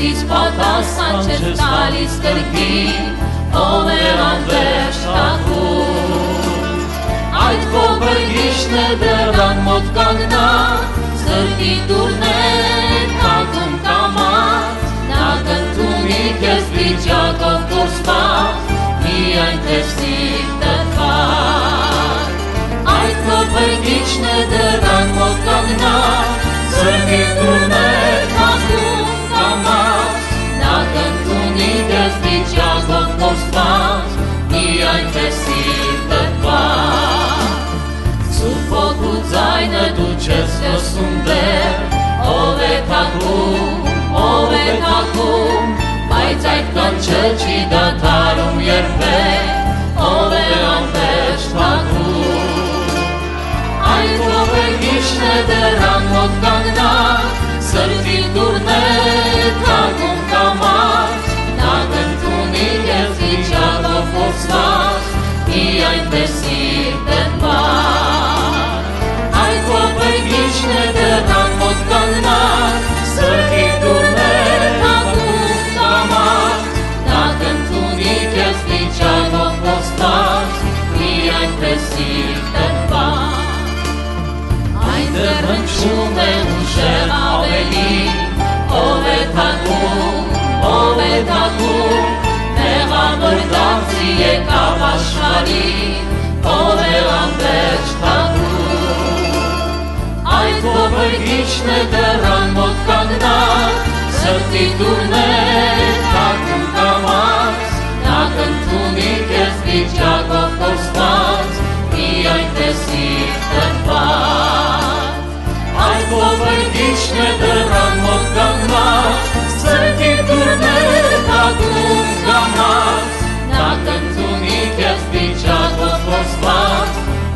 Քեզից պատասխան չես տալիս կրկին, ով է անվերջ թակում։ Այդ քո բրգիչն է դեռ մոտ կանգնած, սրտի դուրներ թակում կամած, նա կնդունի քեզ վիճակով կորսված, միայն թե սիրտը թակ։ Այդ քո բրգիչն է դեռ մոտ կանգնած, սրտի դուրներ թակում կամած, նա կնդունի քեզ վիճակով կորսված, միայն թե սիրտը թակ։ Սուրբ Հոգու ձայնը դու չես լսում դեռ, ով է թակում, բայց այդ կանչը չի դադարում երբեք, ով է անվերջ թակում։ Այդ քո բրգիչն է դեռ մոտ կանգնած, սրտի դուրներ թակում կամած, նա կնդունի քեզ վիճակով կորսված, միայն թե սիրտը թակ։ Այդ քո բրգիչն է դեռ մոտ կանգնած, սրտի դուրներ թակում կամած, նա կնդունի քեզ վիճակով կորսված, միայն թե սիրտը թակ։ Այնտեղ հնչում է ուժեղ ավելի, ով է թակում, մեղավոր դարձի եկավ աշխարհին, ով է անվերջ թակում։ Այդ քո բրգիչն է դեռ մոտ կանգնած, սրտի դուրներ թակում կամած, նա կնդունի քեզ վիճակով կորսված, միայն թե սիրտը թակ։ Այդ քո բրգիչն է դեռ մոտ կանգնած, սրտի դուրներ թակում կամած, նա կնդունի քեզ վիճակով կորսված,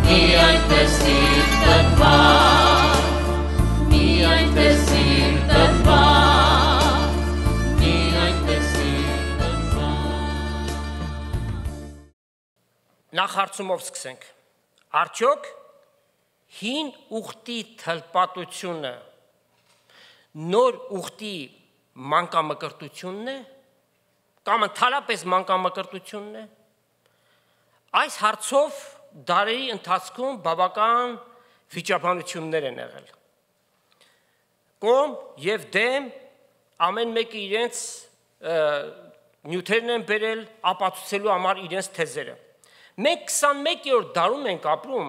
միայն թե սիրտը թակ, միայն թե սիրտը թակ, միայն թե սիրտը թակ։ Նախ հարցումով սկսենք։ Արդյոք հին ուխտի թլպատությունը նոր ուխտի մանկամկրտությունն է, կամ ընդհանրապես մանկամկրտությունն է։ Այս հարցով դարերի ընթացքում բավական վիճաբանություններ են եղել։ Կողմ եւ դեմ ամեն մեկը իրենց նյութերն են բերել ապացուցելու համար իրենց թեզերը։ Մենք 21-րդ դարում ենք ապրում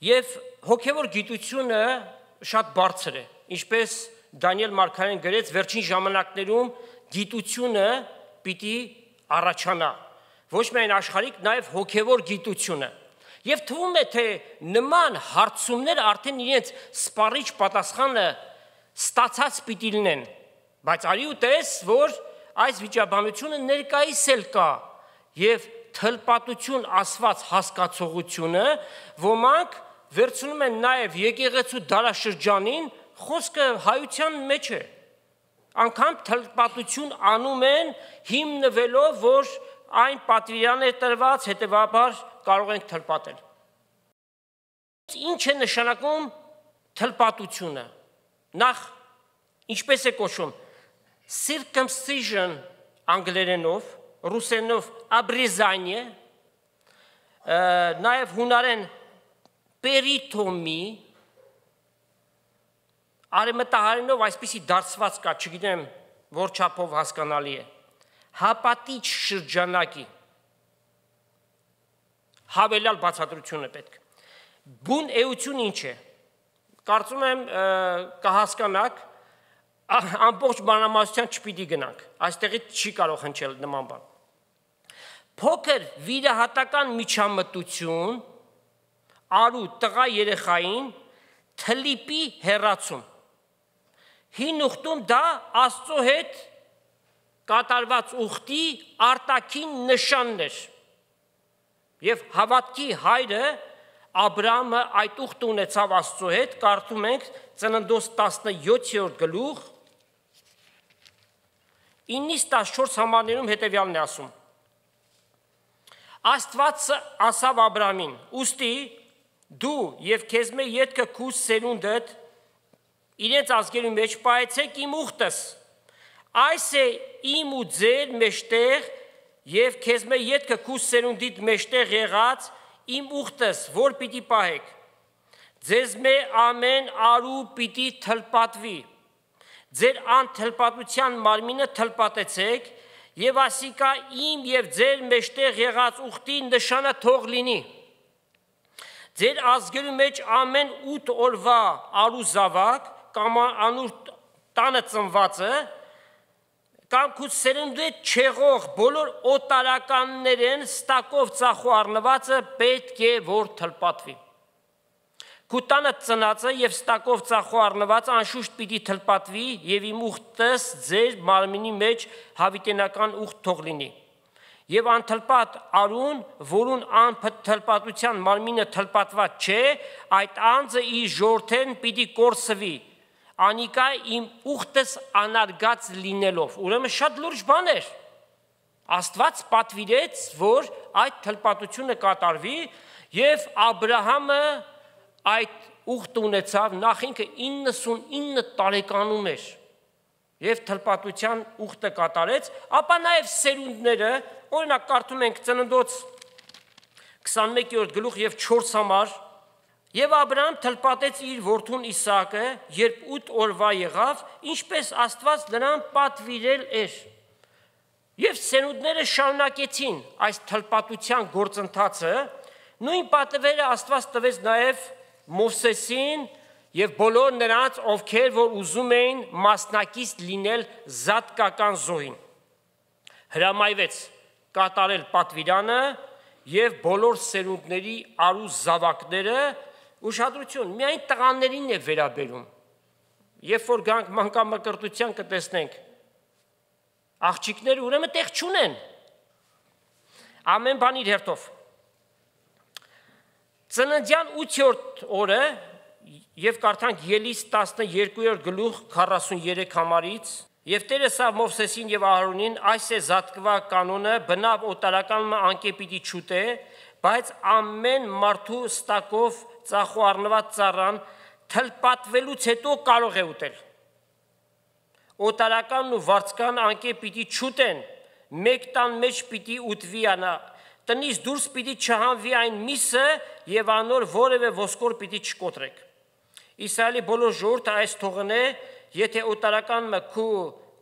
եւ հոգեվոր գիտությունը շատ բարձր է, ինչպես Դանիել Մարգարեն գրեց, վերջին ժամանակներում գիտությունը պիտի առաջանա, ոչ միայն աշխարհիկ, նաև հոգևոր գիտությունը։ Եվ թվում է, թե նման հարցումները արդեն իրենց սպառիչ պատասխանը ստացած պիտի լինեն, բայց արի ու տես, որ այս վիճաբանությունը ներկայիս էլ կա եւ թլպատություն ասված հասկացողությունը ոմանք վերցնում են նաև եկեղեցու դարաշրջանին, խոսքը հայության մեջ է, անգամ թլպատություն անում են հիմնվելով, որ այն պատվիրան է տրված, հետևաբար կարող ենք թլպատել։ Ինչ է նշանակում թլպատությունը։ Նախ, ինչպես է կոչվում, circumcision անգլերենով, ռուսերենով обрезание, նաև հունարեն պերիտոմի, արևմտահայերենով այսպիսի դարձված կա, չգիտեմ, որ չափով հասկանալի է, հապատիչ շրջանակի, հավելյալ բացատրություն է պետք։ Բուն էություն ինչ է, կարծում եմ կհասկանաք, ամբողջ բանամասության չպիտի գնանք, այստեղից չի կարող հնչել նման բան։ Փոքր վիրահատական միջամտություն, արու տղա երեխային թլիպի հեռացում։ Հին ուխտում դա Աստծո հետ կատարված ուխտի արտաքին նշանն էր։ Եվ հավատքի հայրը Աբրահամը այդ ուխտը ունեցավ Աստծո հետ, կարդում ենք Ծննդոց 17-րդ գլուխ 9-14 համարներում հետևյալն է ասում. Աստված ասավ Աբրահամին. ուստի դու եւ քեզ մե ետքը քու սերունդդ իրենց ազգերի մեջ պայեցեք իմ ուխտս, այս է իմ ու ձեր մեջտեղ եւ քեզ մե յետքը քու սերունդիդ մեջտեղ եղած իմ ուխտս, որ պիտի պահեք։ Ձեզ մե ամեն արու պիտի թլպատվի։ Ձեր անթլպատության մարմինը թլպատեցեք եւ ասիկա իմ եւ ձեր մեջտեղ եղած ուխտի նշանը թող լինի։ Ձեր ազգերի մեջ ամեն 8 օրվա արու զավակ կամ անուր տանը ծնվածը կամ քու սերունդի չեղող բոլոր օտարականներեն ստակով ծախու առնվածը պետք է որ թլպատվի։ Քու տանը ծնածը եւ ստակով ծախու առնվածը անշուշտ պիտի թլպատվի եւ իմ ուխտս ձեր մարմինի մեջ հավիտենական ուխտ թող լինի։ Եվ անթլպատ արուն, որուն անթլպատության մարմինը թլպատված չէ, այդ անձը իր ժորթեն պիտի կորսվի, անիկա իմ ուխտս անարգած լինելով։ Ուրեմն շատ լուրջ բան էր։ Աստված պատվիրեց, որ այդ թլպատությունը կատարվի եւ Աբրահամը այդ ուխտ ունեցավ, նախ ինքը 99 տարեկանում էր եւ թլպատության ուխտը կատարեց, ապա նաեւ սերունդները, օրինակ կարդում ենք Ծննդոց 21-րդ գլուխ եւ 4 համար, եւ Աբրահամ թլպատեց իր որդուն Իսահակը, երբ 8 օրվա եղավ, ինչպես Աստված նրան պատվիրել էր։ Եվ սերունդները շարունակեցին այս թլպատության գործընթացը, նույն պատվերը Աստված տվեց նաեւ Մովսեսին եւ բոլոր նրանց, ովքեր որ ուզում էին մասնակից լինել զատկական զոհին։ Հրամայվեց կատարել պատվիրանը եւ բոլոր սերունդների արու զավակները, ուշադրություն, միայն տղաներին է վերաբերում։ Երբ որ գանք մանկամկրտության կտեսնենք, աղջիկները ուրեմն տեղ չունեն։ Ամեն բան իր հերթով։ Ծննդյան 8-րդ օրը եւ կարդանք Ելիս 12-րդ գլուխ 43 համարից եւ Տերը ասավ Մովսեսին եւ Ահարոնին, այս է զատկվա կանոնը, բնավ օտարականը անկե պիտի չուտե, բայց ամեն մարդու ստակով ծախու առնված ծառան թլպատվելուց հետո կարող է ուտել։ Օտարականն ու վարձկան անկե պիտի չուտեն, մեկ տան մեջ պիտի ուտվի անա, տնից դուրս պիտի չհանվի այն միսը եւ անոր որևէ ոսկոր պիտի չկոտրեք։ Իսրայելի բոլոր ժողովուրդը այս թողնե, եթե օտարականը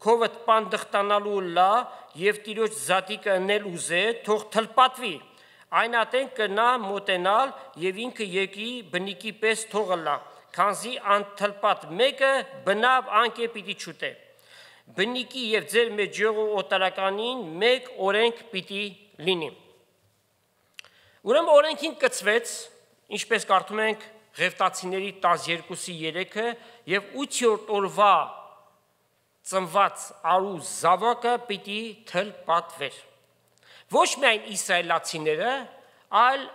քովդ պան դղտանալու լա եւ տիրոջ զատիկը ընել ուզե, թող թլպատվի։ Այն ատեն կնա մոտենալ եւ ինքը եկի բնիկի պես թողը լա, քանզի անթլպատ մեկը բնավ անկե պիտի չուտե։ Բնիկի եւ ձեր մեջ եղող օտարականին մեկ օրենք պիտի լինի։ Ուրեմն օրենքին կծվեց, ինչպես կարդում ենք Ղևտացիների 12-3-ը եւ 8-րդ օրվա ծնված արու զավակը պիտի թլպատվեր։ Ոչ միայն իսրայելացիները, այլ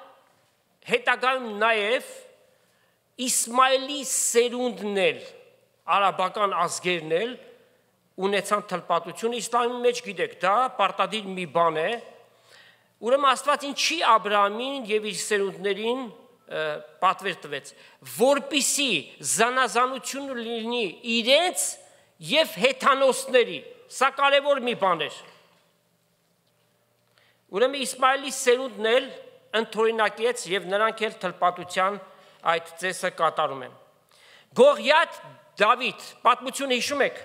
հետագայում նաեւ Իսմայելի սերունդն էլ, արաբական ազգերն էլ ունեցան թլպատություն, իսլամի մեջ գիտեք, դա պարտադիր մի բան է։ Ուրեմն Աստված ինչի Աբրահամին եւ իր սերունդներին պատվեր տվեց, որպիսի զանազանություն լինի իրենց եւ հեթանոսների, սա կարևոր մի բան էր։ Ուրեմն Իսմայելի սերունդն էլ ընդօրինակեց եւ նրանք էլ թլպատության այդ ծեսը կատարում են։ Գողիաթ Դավիթ, պատմությունը հիշում եք,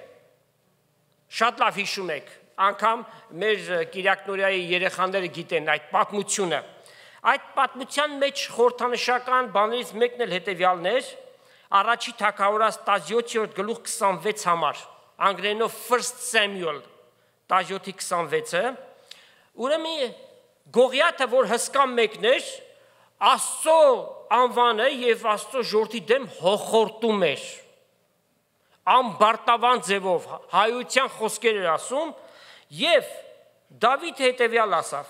շատ լավ հիշում եք, անգամ մեր Կիրակնորիայի երեխաները գիտեն այդ պատմությունը։ Այդ պատմության մեջ խորհրդանշական բաներից մեկն էլ հետևյալն էր, առաջի թագավորաց 17-րդ գլուխ 26 համար, անգլերենով First Samuel 17-26-ը, ուրեմն Գողիաթը, որ հսկա մեկն էր, Աստծո անվանը եւ Աստծո ժողովրդի դեմ հոխորտում էր։ Ամբարտավան ձևով հայության խոսքեր էր ասում եւ Դավիթ հետեւյալ ասավ.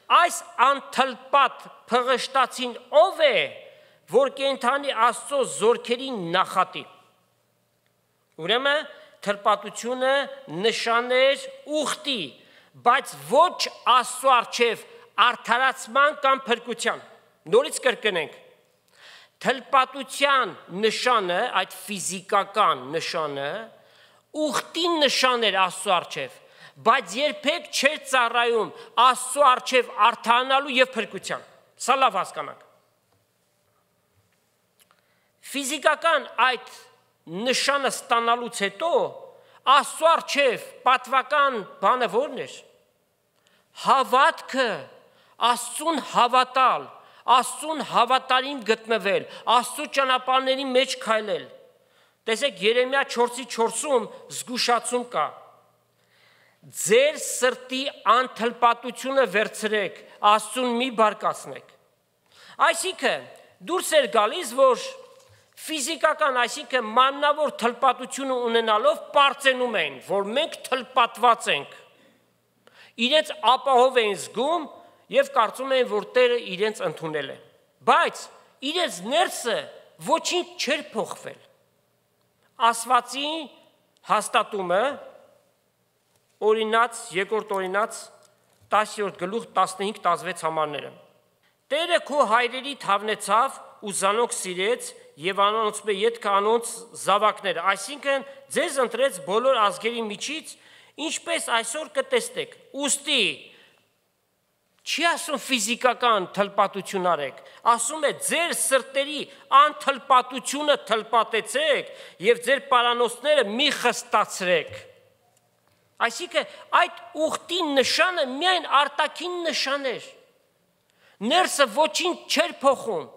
այս անթլպատ փղշտացին ով է, որ կենթանի Աստծո զորքերին նախատի։ Ուրեմն թլպատությունը նշան էր ուխտի, բայց ոչ Աստծո առջև արդարացման կամ փրկության։ Նորից կրկնենք, թլպատության նշանը, այդ ֆիզիկական նշանը, ուխտին նշան էր Աստծո առջև, բայց երբեք չէր ծառայում Աստծո առջև արդարանալու եւ փրկության։ Սա լավ հասկանանք։ Ֆիզիկական այդ նշանը ստանալուց հետո Աստծո առջև պատվական բանը ո՞րն էր։ Հավատքը, Աստծուն հավատալ, Աստծուն հավատարիմ գտնվել, Աստծո ճանապարհների մեջ քայլել։ Տեսեք Երեմիա 4:4-ում զգուշացում կա։ Ձեր սրտի անթլպատությունը վերցրեք, Աստծուն մի բարկացնեք։ Այսինքն դուրս էր գալիս, որ ֆիզիկական, այսինքն մաննավոր թլպատությունը ունենալով պարծենում էին, որ մենք թլպատված ենք։ Իրենց ապահով էին զգում եւ կարծում էին, որ Տերը իրենց ընդունել է։ Բայց իրենց ներսը ոչինչ չէր փոխվել։ Ասվածի հաստատումը օրինաց, երկրորդ օրինաց 10-րդ գլուխ 15-16 համարները։ Տերը քո հայրերիդ հավնեցավ ու զանոք սիրեց եւ անոնց ետք անոնց զավակները, այսինքն ձեզ ընտրեց բոլոր ազգերի միջից, ինչպես այսօր կտեսնեք։ Ուստի չի ասում ֆիզիկական թլպատություն արեք, ասում է ձեր սրտերի անթլպատությունը թլպատեցեք եւ ձեր պարանոցները մի խստացրեք։ Այսինքն այդ ուխտի նշանը միայն արտաքին նշան էր։ Ներսը ոչինչ չէր փոխում։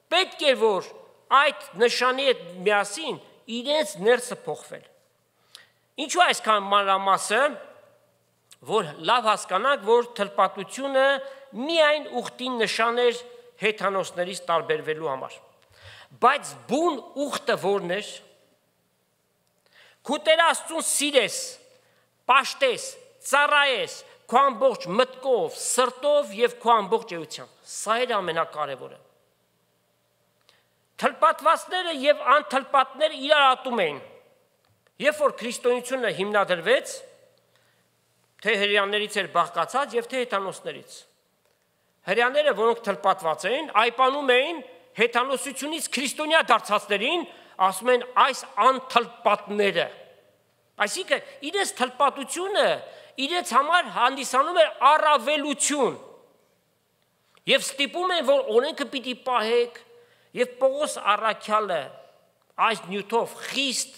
Պետք է որ այդ նշանի հետ միասին իրենց ներսը փոխվել։ Ինչու այսքան մանրամասը, որ լավ հասկանանք, որ թլպատությունը միայն ուխտին նշան էր հեթանոսներից տարբերվելու համար։ Բայց բուն ուխտը ո՞րն էր։ Քո Տեր Աստծուն սիրես, պաշտես, ծառայես, քո ամբողջ մտքով, սրտով եւ քո ամբողջ էությամբ։ Սա էր ամենակարևորը։ Թլպատվածները եւ անթլպատները իրար ատում էին։ Երբ որ քրիստոնեությունը հիմնադրվեց, թե հրեաներից էր բաղկացած եւ թե հեթանոսներից։ Հրեաները, որոնք թլպատված էին, այպանում էին հեթանոսությունից քրիստոնյա դարձածներին, ասում են այս անթլպատները։ Այսինքն իրենց թլպատությունը իրենց համար հանդիսանում էր առավելություն։ Եվ ստիպում են, որ օրենքը պիտի պահեք, եւ Պողոս առաքյալը այս նյութով խիստ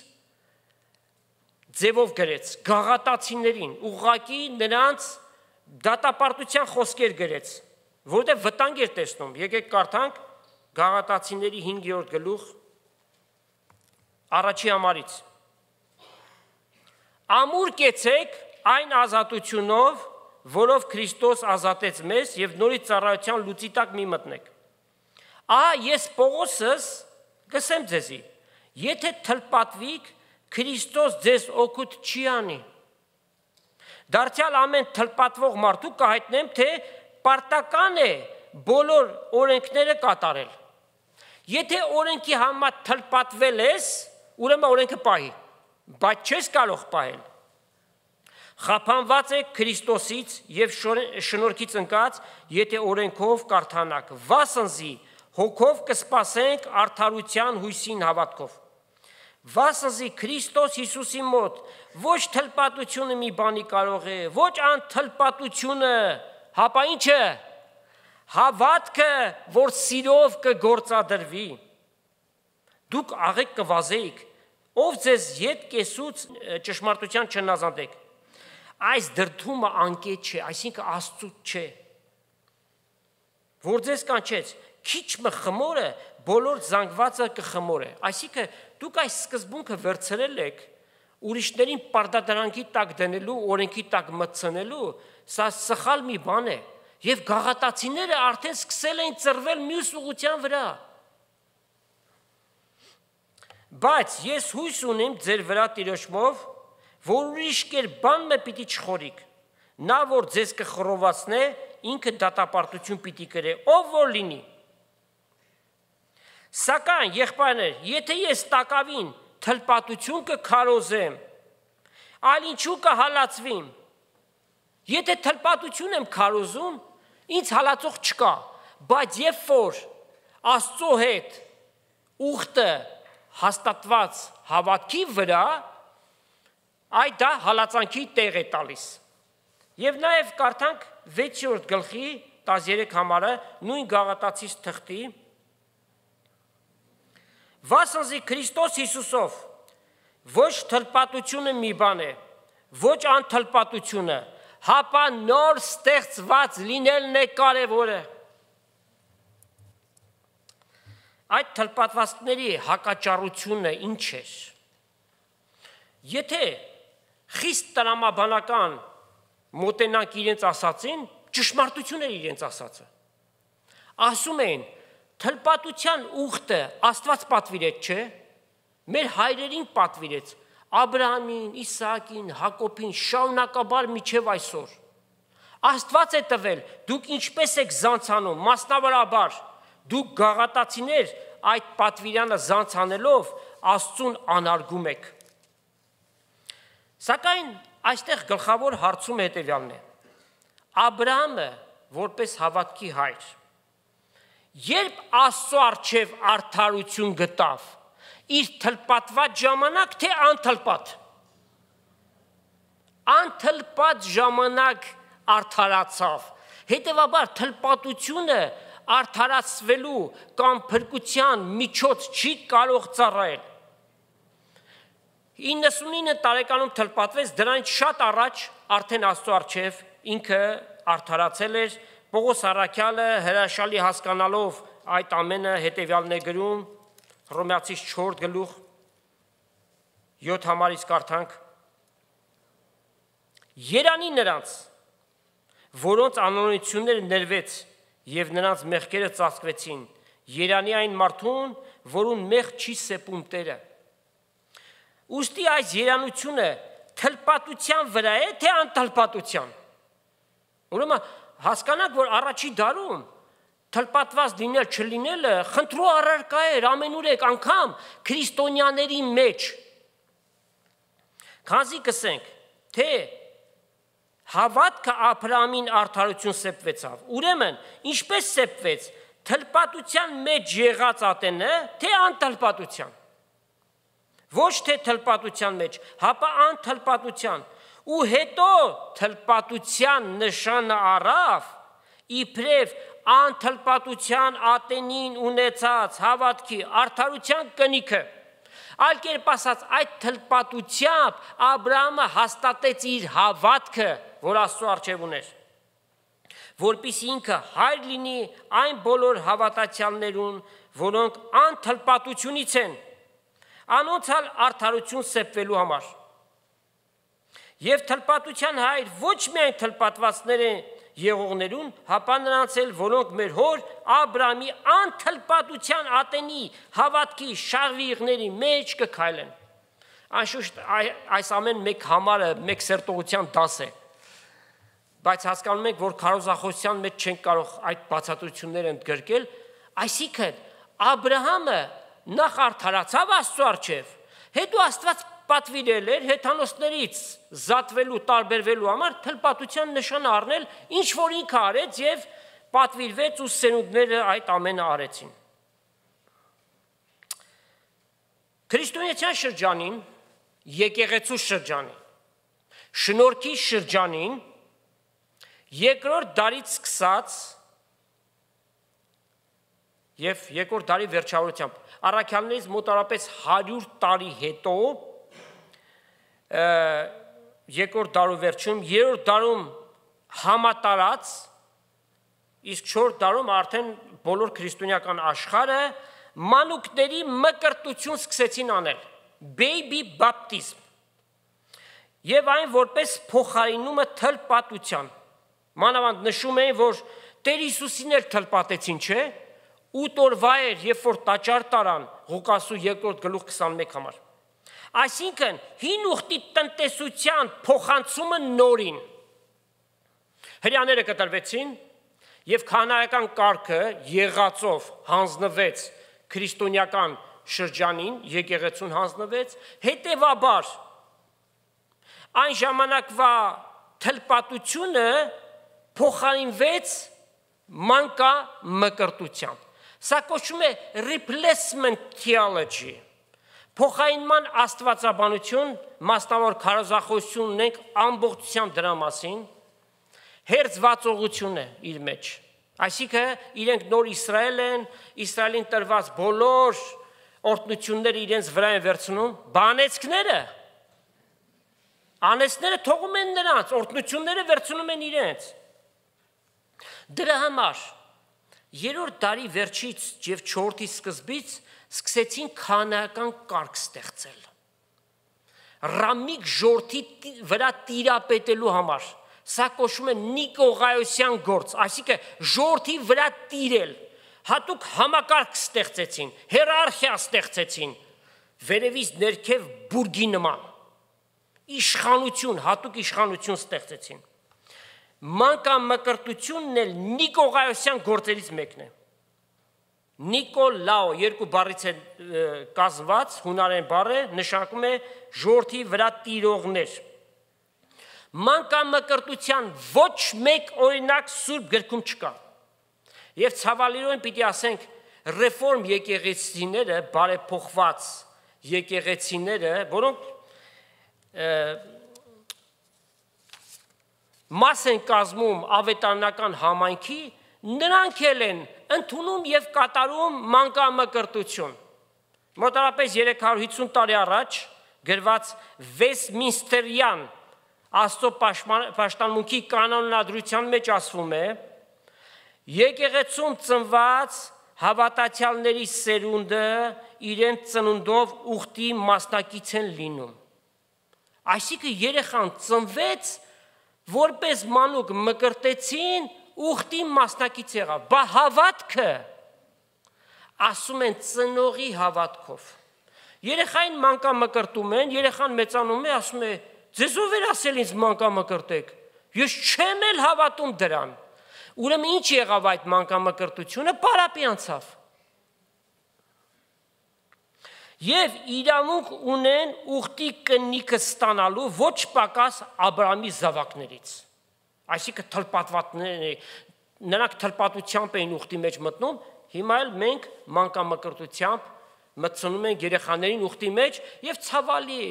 ձևով գրեց գաղատացիներին, ուղղակի նրանց դատապարտության խոսքեր գրեց, որտեղ վտանգ էր տեսնում։ Եկեք կարդանք Գաղատացիների 5-րդ գլուխ առաջի համարից։ Ամուր կեցեք այն ազատությունով, որով Քրիստոս ազատեց մեզ եւ նորից ծառայության լույսի տակ մի մտնեք։ Ես Պողոսս գսեմ ձեզի, եթե թլպատվիկ, Քրիստոս ձեզ օգուտ չի անի։ Դարձյալ ամեն թլպատվող մարդու կհայտնեմ, թե պարտական է բոլոր օրենքները կատարել։ Եթե օրենքի համար թլպատվել ես, ուրեմն օրենքը պահի, բայց չես կարող պահել։ Խափանված եք Քրիստոսից եւ շնորհքից ընկած, եթե օրենքով կարդանաք, վասնզի հոգով կսպասենք արդարության հույսին հավատքով։ Վասնզի Քրիստոս Հիսուսի մոտ ոչ թլպատությունը մի բանի կարող է, ոչ անթլպատությունը, հապա ինչը, հավատքը, որ սիրով կգործադրվի։ Դուք աղեք կվազեիք, ով ձեզ ետ կեսուց ճշմարտության չնազանդեք։ Այս դրդումը անկետ չէ, այսինքն Աստծուց չէ, որ ձեզ կանչեց, քիչը խմորը բոլոր զանգվածը կխմորե։ Այսինքն դուք այս սկզբունքը վերցրել եք ուրիշներին պարտադրանքի տակ դնելու, օրենքի տակ մտցնելու, սա սխալ մի բան է, եւ գաղատացիները արդեն սկսել են ծրվել մյուս ուղղության վրա։ Բայց ես հույս ունեմ ձեր վրա Տիրոջով, որ ուրիշ կերպ բան մը պիտի չխորիկ։ Նա որ ձեզ կխռովացնե, ինքը դատապարտություն պիտի կրե, ով որ լինի։ Սակայն եղբայրներ, եթե ես տակավին թլպատություն կքարոզեմ, այլ ինչու կհալածվիմ։ Եթե թլպատություն եմ քարոզում, ինձ հալածող չկա, բայց երբ որ Աստծո հետ ուխտը հաստատված հավատքի վրա, Այդ դա հալածանքի տեղ է տալիս։ Եվ նաև կարդանք 6-րդ գլխի 13 համարը նույն Գաղատացիս թղթի. Վասնզի Քրիստոս Հիսուսով ոչ թլպատությունը մի բան է, ոչ անթլպատությունը, հապա նոր ստեղծված լինելն է կարևորը։ Այդ թլպատվածքների հակաճառությունը ինչ էր։ Եթե խիստ տրամաբանական մոտենանք իրենց ասացին, ճշմարտություն էր իրենց ասածը։ Ասում էին, թլպատության ուխտը Աստված պատվիրեց, չէ, մեր հայրերին պատվիրեց, Աբրահամին, Իսահակին, Հակոբին, շարունակաբար մինչև այսօր։ Աստված է տվել, դուք ինչպես եք զանցանում, մասնավորաբար, դուք գաղատացիներ այդ պատվիրանը զանցանելով Աստծուն անարգում եք։ Սակայն այստեղ գլխավոր հարցում հետևյալն է. Աբրահամը որպես հավատքի հայր, երբ Աստծո առջև արդարություն գտավ, իր թլպատված ժամանակ, թե անթլպատ։ Անթլպատ ժամանակ արդարացավ, հետևաբար թլպատությունը արդարացվելու կամ փրկության միջոց չի կարող ծառայել։ 99 տարեկանում թլպատվեց, դրանից շատ առաջ արդեն Աստծո առջև ինքը արդարացել էր, Պողոս առաքյալը հրաշալի հասկանալով այդ ամենը հետևյալն է գրում, Հռոմեացիս 4 գլուխ 7 համարից կարդանք. Երանի նրանց, որոնց անօրենությունները ներվեց և նրանց մեղքերը ծածկվեցին, երանի այն մարդուն, որուն մեղք չի սեպում Տերը։ Ուստի այս երանությունը թլպատության վրա է, թե անթլպատության։ Ուրեմն հասկանանք, որ առաջի դարում թլպատված լինել չլինելը խնդրու առարկա էր ամենուրեք անգամ քրիստոնյաների մեջ։ Քանզի կսենք, թե հավատքը Աբրահամին արդարություն սեպվեցավ։ Ուրեմն, ինչպես սեպվեց, թլպատության մեջ եղած ատենը, թե անթլպատության։ Ոչ թե թլպատության մեջ, հապա անթլպատության։ Ու հետո թլպատության նշանը առավ, իբրև անթլպատության ատենին ունեցած հավատքի արդարության կնիքը։ Այլ կերպ ասած, այդ թլպատությամբ Աբրահամը հաստատեց իր հավատքը, որ Աստծո առջև ուներ, որպեսզի ինքը հայր լինի այն բոլոր հավատացյալներուն, որոնք անթլպատությունից են, անոնցալ արդարություն սեպվելու համար։ Եվ թլպատության հայր ոչ միայն թլպատվածներ են եղողներուն, հապա նրանց էլ, որոնք մեր հոր Աբրահամի անթլպատության ատենի հավատքի շարվիղների մեջ կքայլեն։ Անշուշտ այս ամեն մեկ համարը մեկ սերտողության դաս է, բայց հասկանում ենք, որ քարոզախոսության մեջ չենք կարող այդ բացատրությունները ընդգրկել, այսինքն Աբրահամը նախ արդարացավ Աստծո առջև, հետո Աստված պատվիրել էր հեթանոսներից զատվելու, տարբերվելու համար թլպատության նշան առնել, ինչ որ ինքը արեց եւ պատվիրվեց ու սերունդները այդ ամենը արեցին։ Քրիստոնեության շրջանին, եկեղեցու շրջանին, շնորհքի շրջանին երկրորդ դարից սկսած եւ երկրորդ դարի վերջավորությամբ առաքյալներից մոտարապես 100 տարի հետո երկրորդ դարու վերջում, երրորդ դարում համատարած, իսկ չորրորդ դարում արդեն բոլոր քրիստոնեական աշխարհը մանուկների մկրտություն սկսեցին անել, baby baptism, եւ այն որպես փոխարինումը թլպատության։ Մանավանդ նշում էին, որ Տեր Հիսուսին էլ թլպատեցին, չէ՞, 8 օրվա էր, երբ որ տաճար տարան, Ղուկասու 2 գլուխ 21 համար։ Այսինքն, հին ուխտի տնտեսության փոխանցումը նորին։ Հրեաները կտրվեցին եւ քահանայական կարգը եղածով հանձնվեց քրիստոնեական շրջանին, եկեղեցուն հանձնվեց, հետեւաբար այն ժամանակվա թլպատությունը փոխարինվեց մանկամկրտությամբ։ Սա կոչվում է replacement theology, Փոխայինման աստվածաբանություն, մասնավոր քարոզախոսություն ունենք ամբողջությամբ դրա մասին, հերձվածողություն է իր մեջ։ Այսինքն իրենք նոր Իսրայել են, Իսրայելին տրված բոլոր օրհնությունները իրենց վրա են վերցնում, բանեցքները, անեցները թողում են նրանց, օրհնությունները վերցնում են իրենց։ Դրա համար երրորդ դարի վերջից եւ չորրորդի սկզբից սկսեցին քանայական կարգ ստեղծել։ Ռամիկ ժողովրդի վրա տիրապետելու համար։ Սա կոչվում է Նիկողայոսյան գործ, այսինքն ժողովրդի վրա տիրել, հատուկ համակարգ ստեղծեցին, հիերարխիա ստեղծեցին, վերևից ներքև բուրգի նման, իշխանություն, հատուկ իշխանություն ստեղծեցին։ Մանկամկրտությունն էլ Նիկողայոսյան գործերից մեկն է։ Նիկոլաո երկու բառից է կազմված, հունարեն բառ է, նշանակում է ժողովրդի վրա տիրողներ։ Մանկամկրտության ոչ մեկ օրինակ Սուրբ գրքում չկա։ Եվ ցավալիորեն պիտի ասենք, ռեֆորմ եկեղեցիները, բարեփոխված եկեղեցիները, որոնք մաս են կազմում ավետարանական համայնքի, նրանք էլ են ընդունում եւ կատարում մանկամկրտություն։ Մոտավորապես 350 տարի առաջ գրված Վեսմինստերյան Աստծո պաշտամունքի կանոնադրության մեջ ասվում է. եկեղեցում ծնված հավատացյալների սերունդը իրենց ծնունդով ուխտի մասնակից են լինում։ Այսինքն երեխան ծնվեց, որպես մանուկ մկրտեցին, ուխտի մասնակից եղավ։ Բա հավատքը, ասում են ծնողի հավատքով։ Երեխային մանկամկրտում են, երեխան մեծանում է, ասում է, ձեզ ով էր ասել ինձ մանկամկրտեք, ես չեմ էլ հավատում դրան։ Ուրեմն ինչ եղավ այդ մանկամկրտությունը, պարապի անցավ։ Եվ իրավունք ունեն ուխտի կնիքը ստանալու ոչ պակաս Աբրահամի զավակներից։ Այսինքն թլպատվածները, նրանք թլպատությամբ էին ուխտի մեջ մտնում, հիմա էլ մենք մանկամկրտությամբ մտցնում ենք երեխաներին ուխտի մեջ եւ ցավալի է։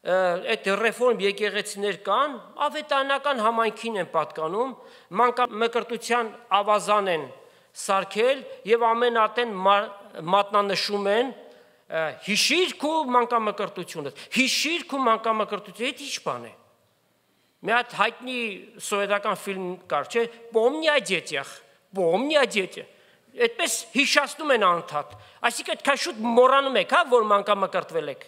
Այդ ռեֆորմ եկեղեցիներ կան, ավետարանական համայնքին են պատկանում, մանկամկրտության ավազան են սարքել եւ ամեն ատեն մատնանշում են հիշիր քո մանկամկրտությունը, հիշիր քո մանկամկրտությունը, դա ինչ բան է։ Մի հատ հայտնի սովետական ֆիլմ կար, չէ՞, Помни о детях, помни о детях։ Այդպես հիշացնում են անընդհատ։ Այսինքն այդքան շուտ մոռանում եք, հա, որ մանկամկրտվել եք։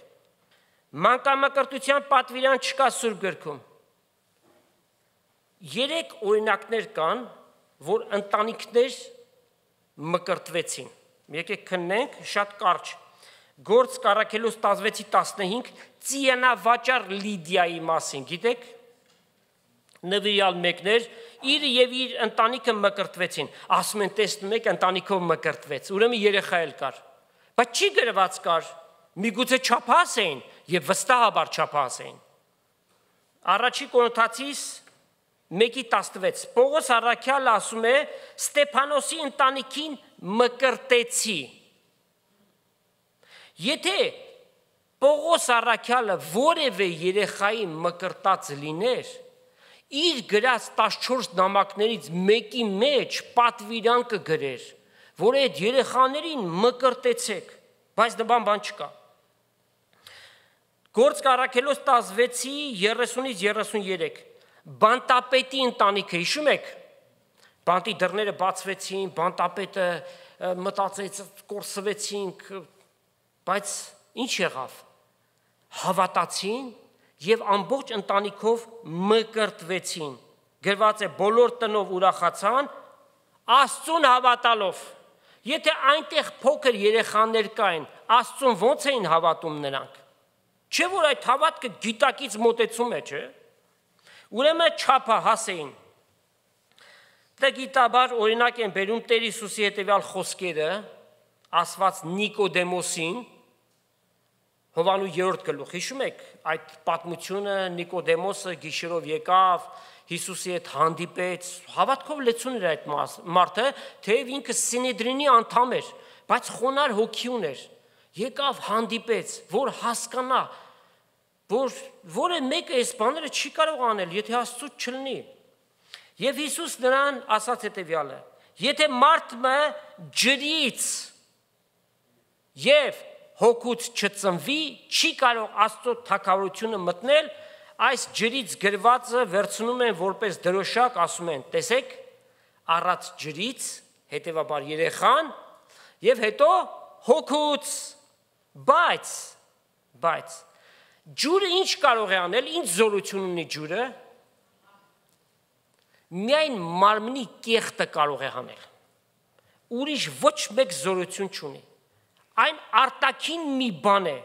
Մանկամկրտության պատվիրան չկա Սուրբ գրքում։ 3 օրինակներ կան, որ ընտանիքներ մկրտվեցին։ Եկեք քննենք, շատ կարճ։ Գործ Կարաքելոս 16:15 Ծիանավաճառ Լիդիայի մասին, գիտեք։ Նվիրյալ մեկներ իր եւ իր ընտանիքը մկրտվեցին։ Ասում են, տեսնում եք, ընտանիքով մկրտվեց։ Ուրեմն երեխա էլ կար։ Բայց չի գրված կար։ Միգուցե չափահաս էին եւ վստահաբար չափահաս էին։ Առաջի Կորինթացիս 1:16 Պողոս առաքյալը ասում է Ստեփանոսի ընտանիքին մկրտեցի։ Եթե Պողոս առաքյալը որևէ երեխայի մկրտած լիներ, իր գրած 14 նամակներից մեկի մեջ պատվիրան կգրեր, որ այդ երեխաներին մկրտեցեք, բայց նման բան չկա։ Գործ Կարաքելոս 16:30-33 Բանտապետի ընտանիքը, հիշում եք, բանտի դռները բացվեցին, բանտապետը մտածեց, կորսվեցինք, բայց ինչ եղավ, հավատացին և ամբողջ ընտանիքով մկրտվեցին, գրված է բոլոր տնով ուրախացան, Աստծուն հավատալով, եթե այնտեղ փոքր երեխաներ կային, Աստծուն ոնց էին հավատում նրանք, չէ որ այդ հավատքը գիտակից մոտեցում է, չէ, ուրեմն չափահաս էին, տգիտաբար օրինակ են բերում Տեր Հիսուսի հետևյալ խոսքերը, ասված Նիկոդեմոսին, Հովանու 3-րդ գլուխ, հիշում եք այդ պատմությունը, Նիկոդեմոսը գիշերով եկավ, Հիսուսի հետ հանդիպեց, հավատքով լեցուն էր այդ մարդը, թեև ինքը Սինեդրինի անդամ էր, բայց խոնար հոգի ուներ, եկավ հանդիպեց, որ հասկանա, որ որը մեկը այս բաները չի կարող անել, եթե Աստծուց չլինի։ Եվ Հիսուս նրան ասաց հետևյալը. եթե մարդը ջրից եւ հոգուց չծնվի, չի կարող Աստծո թագավորությունը մտնել, այս ջրից գրվածը վերցնում են որպես դրոշակ, ասում են, տեսեք, առած ջրից, հետևաբար երեխան, եւ հետո հոգուց, բայց ջուրը ինչ կարող է անել, ինչ զորություն ունի ջուրը, միայն մարմնի կեղտը կարող է անել, ուրիշ ոչ մեկ զորություն չունի, այն արտաքին մի բան է,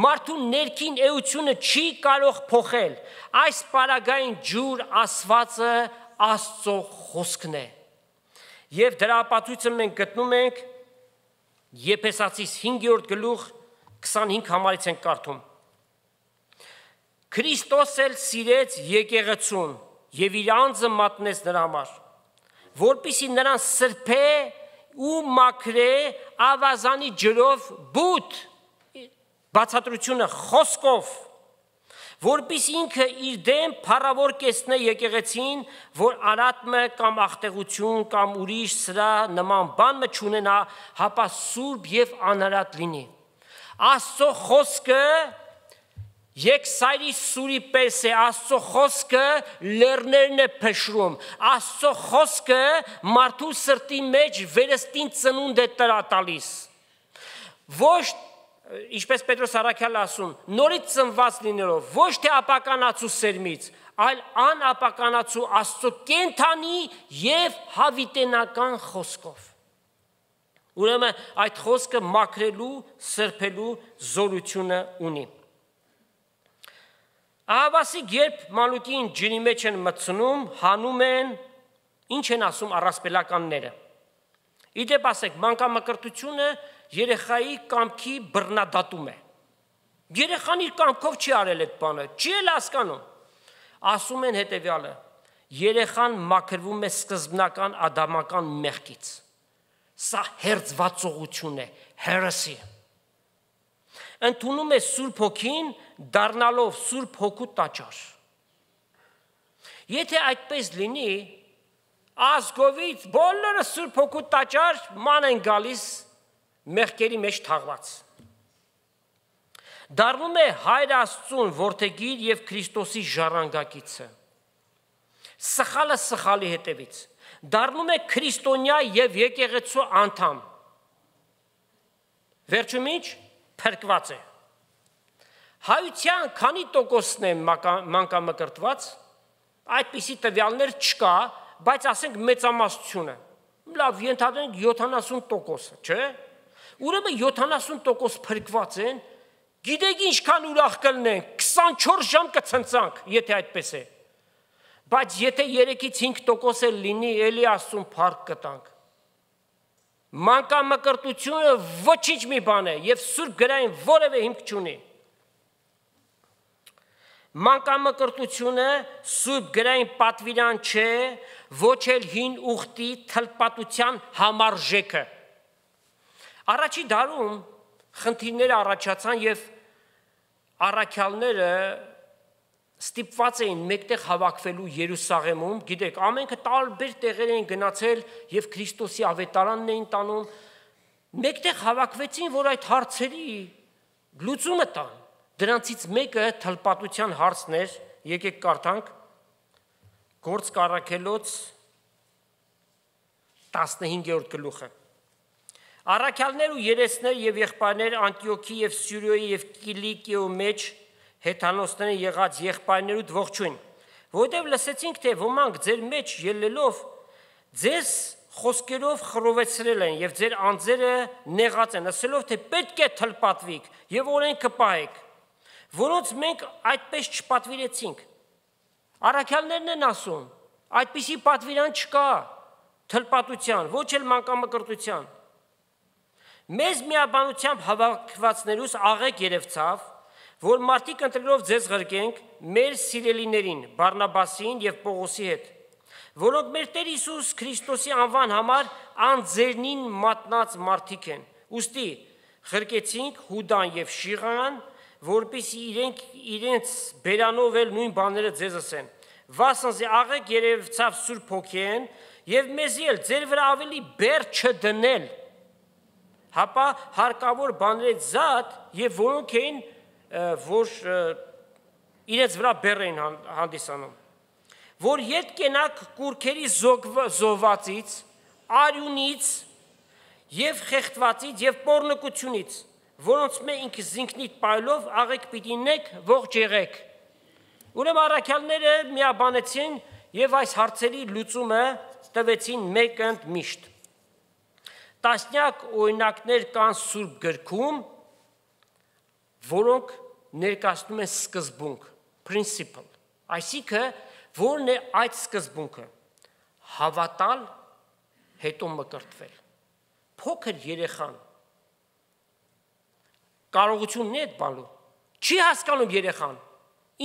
մարդու ներքին էությունը չի կարող փոխել, այս պարագային ջուր ասվածը Աստծո խոսքն է, եւ դրա ապացույցը մենք գտնում ենք Եփեսացիս 5-րդ գլուխ 25 համարից ենք կարդում։ Քրիստոս էլ սիրեց եկեղեցուն եւ իր անձը մատնեց նրա համար, որպեսզի նրան սրբե ու մաքրե ավազանի ջրով բութ, բացատրությունը խոսքով, որպեսզի ինքը իր դեմ փառավոր կեսնե եկեղեցին, որ արատմը կամ ախտեղություն կամ ուրիշ սրա նման բան մը չունենա, հապա սուրբ եւ անարատ լինի։ Աստծո խոսքը Եկսայրի սուրի պես է, Աստծո խոսքը լեռներն է փշրում, Աստծո խոսքը մարդու սրտի մեջ վերստին ծնունդ է տալիս։ Ոչ, ինչպես Պետրոս առաքյալը ասում, նորից ծնված լինելով, ոչ թե ապականացու սերմից, այլ անապականացու Աստծո կենդանի եւ հավիտենական խոսքով։ Ուրեմն այդ խոսքը մաքրելու, սրբելու զորությունը ունի։ Ահավասիկ երբ մանուկին ջրի մեջ են մտցնում, հանում են, ինչ են ասում առասպելականները։ Իդեպ ասեք, մանկամկրտությունը երեխայի կամքի բռնադատում է։ Երեխան իր կամքով չի արել այդ բանը, չի էլ հասկանում։ Ասում են հետևյալը. երեխան մաքրվում է սկզբնական ադամական մեղքից։ Սա հերձվածողություն է, heresy։ Ընդունում է Սուրբ Հոգին, դառնալով Սուրբ Հոգու տաճար։ Եթե այդպես լինի, ազգովից բոլորը Սուրբ Հոգու տաճար ման են գալիս մեղքերի մեջ թաղված։ Դառնում է Հայր Աստծուն որդեգիր եւ Քրիստոսի ժառանգակիցը։ Սխալը սխալի հետևից։ Դառնում է քրիստոնյա եւ եկեղեցու անդամ։ Վերջում ինչ փրկված է։ Հայության քանի տոկոսն է մանկամկրտված, այդպիսի տվյալներ չկա, բայց ասենք մեծամասնությունը։ Լավ, ենթադրենք 70%, չէ՞։ Ուրեմն 70% փրկված են, գիտեք ինչքան ուրախ կլինենք, 24 ժամ կցնցանք, եթե այդպես է։ Բայց եթե 3-ից 5% էլ լինի, էլի Աստծուն փառք կտանք։ Մանկամկրտությունը ոչինչ մի բան է եւ Սուրբ գրային որևէ հիմք չունի։ Մանկամկրտությունը Սուրբ գրային պատվիրան չէ, ոչ էլ հին ուխտի թլպատության համարժեքը։ Առաջի դարում խնդիրները առաջացան եւ առաքյալները ստիպված էին մեկտեղ հավաքվելու Երուսաղեմում, գիտեք, ամենքը տարբեր տեղեր էին գնացել եւ Քրիստոսի ավետարանն էին տանում, մեկտեղ հավաքվեցին, որ այդ հարցերի լուծումը տան։ Դրանցից մեկը թլպատության հարցն էր, եկեք կարդանք Գործք առաքելոց 15-րդ գլուխը։ Առաքյալներ ու երեցներ եւ եղբայրներ Անտիոքի եւ Սյուրիոյի եւ Կիլիկիոյի մեջ հեթանոսները եղած եղբայրներուդ ողջույն, որովհետև լսեցինք, թե ոմանք ձեր մեջ ելնելով ձեզ խոսքերով խռովեցրել են եւ ձեր անձերը նեղած են, ասելով, թե պետք է թլպատվիկ եւ օրենքը պահեք, որոնց մենք այդպես չպատվիրեցինք։ Առաքյալներն են ասում, այդպիսի պատվիրան չկա թլպատության, ոչ էլ մանկամկրտության։ Մեզ միաբանությամբ հավաքվածներուս աղեք երևցավ, որ մարդիկ ընտրելով ձեզ ղրկենք մեր սիրելիներին, Բարնաբասին եւ Պողոսի հետ, որոնք մեր Տեր Հիսուս Քրիստոսի անվան համար անձերնին մատնած մարդիկ են։ Ուստի Խրկեցինք Հուդան եւ Շիղան, որպեսզի իրենց բերանով էլ նույն բաները ձեզ ասեն։ Վասնզի աղեք երևցավ Սուրբ Հոգին եւ մեզի էլ ձեր վրա ավելի բեր չդնել։ Հապա հարկավոր բաներից զատ եւ որոնք էին որ իրենց վրա բեր էին հանդիսանում։ Որ ետ կենակ կուրքերի զոհվածից, արյունից եւ խեղդվածից եւ պոռնկությունից, որոնց մե ինքս զինքնիդ պայլով աղեք պիտի նեք ողջ եղեք։ Ուրեմն առաքյալները միաբանեցին եւ այս հարցերի լուծումը տվեցին մեկընդ միշտ։ Տասնյակ օրինակներ կան Սուրբ գրքում, որոնք ներկայացնում են սկզբունք, principle, այսինքն որն է այդ սկզբունքը, հավատալ, հետո մկրտվել։ Փոքր երեխան կարողությունն է այդ բանալու, չի հասկանում երեխան,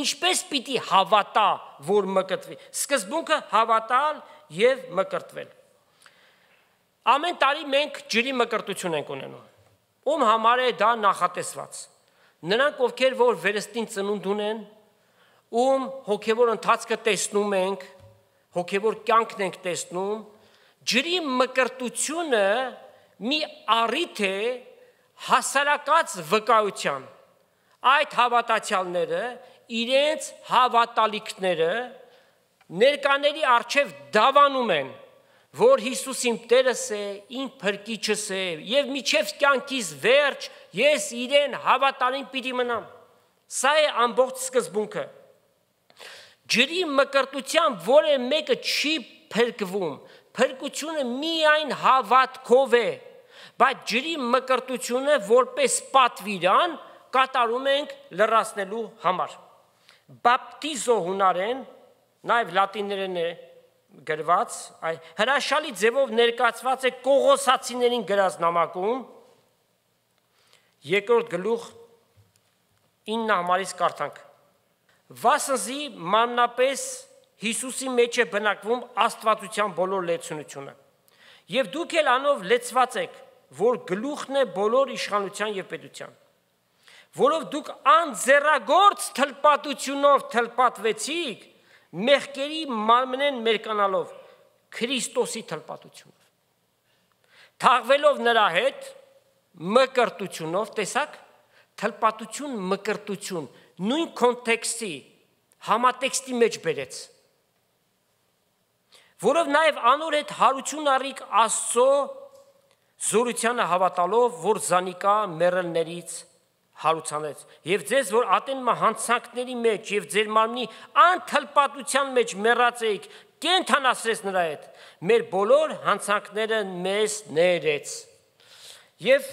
ինչպես պիտի հավատա, որ մկրտվի, սկզբունքը հավատալ եւ մկրտվել։ Ամեն տարի մենք ջրի մկրտություն ենք ունենում, ում համար է դա նախատեսված։ Նրանք, ովքեր որ վերստին ծնունդ ունեն, ում հոգևոր ընթացքը տեսնում ենք, հոգևոր կյանքն ենք տեսնում, ջրի մկրտությունը մի առիթ է հասարակած վկայության։ Այդ հավատացյալները իրենց հավատալիքները ներկաների առջև դավանում են, որ Հիսուս իմ Տերս է, իմ փրկիչս է, եւ միջև կյանքիս վերջ ես իրեն հավատալին պիտի մնամ։ Սա է ամբողջ սկզբունքը։ Ջրի մկրտությամբ որը մեկը չի փրկվում, փրկությունը միայն հավատքով է, բայց ջրի մկրտությունը որպես պատվիրան կատարում ենք լրացնելու համար։ Բապտիզո հունարեն, նաև լատիներեն է գրված, հրաշալի ձևով ներկայացված է Կողոսացիներին գրած նամակում, երկրորդ գլուխ 9 համարից կարդանք։ Վասնզի մաննապես Հիսուսի մեջ է բնակվում աստվածության բոլոր լեցունությունը։ Եվ դուք էլ անով լեցված եք, որ գլուխն է բոլոր իշխանության եւ պետության։ Որով դուք անձեռագործ թլպատությունով թլպատվեցիք, մեղքերի մարմնեն մերկանալով Քրիստոսի թլպատությունով։ Թաղվելով նրա հետ մկրտությունով, տեսակ, թլպատություն, մկրտություն, նույն կոնտեքստի, համատեքստի մեջ բերեց։ Որով նաև անոր հետ հարություն առիք Աստծո զորությանը հավատալով, որ զանիկա մեռելներից հարուցանեց, եւ ձեզ, որ ատեն հանցանքների մեջ եւ ձեր մարմնի անթլպատության մեջ մեռած էիք, կենթանացրեց նրա հետ, մեր բոլոր հանցանքները մեզ ներեց։ Եվ